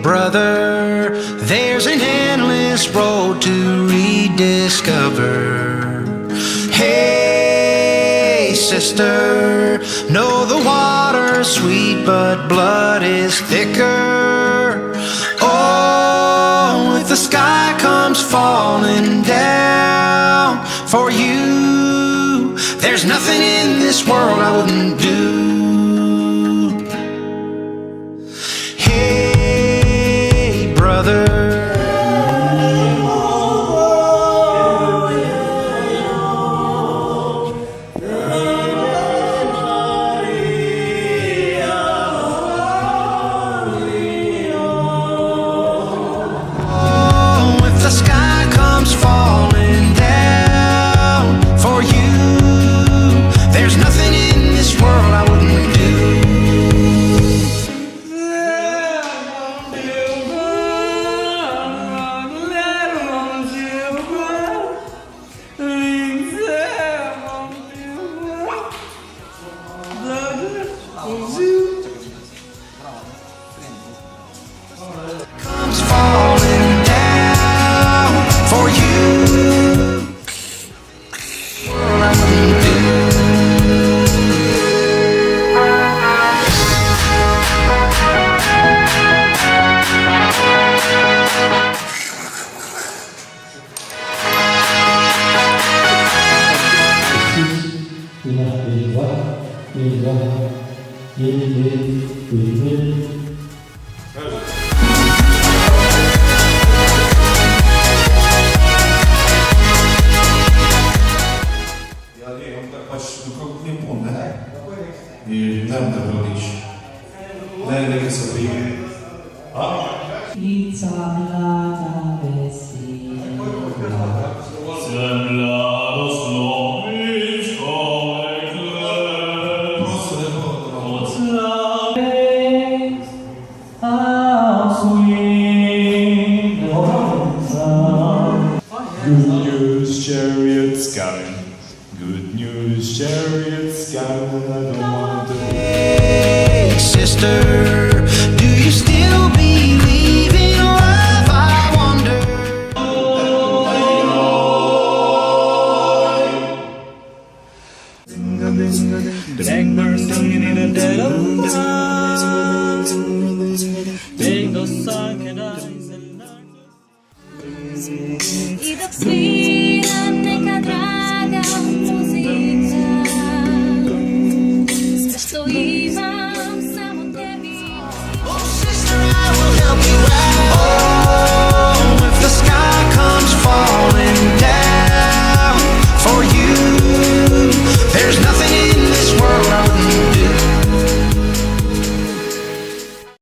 brother, there's an endless road to rediscover. Hey, sister, know the water's sweet, but blood is thicker. Oh, if the sky comes falling down for you, there's nothing in this world I wouldn't do. Hey, brother, the sky comes falling down for you, there's nothing in this world I wouldn't do. Comes falling down for you. World I wouldn't do. Będę robić. Będę sobie. Zemla rozlomić Good news, chariots coming. Good news, chariots coming. I don't want to. Hey, sister,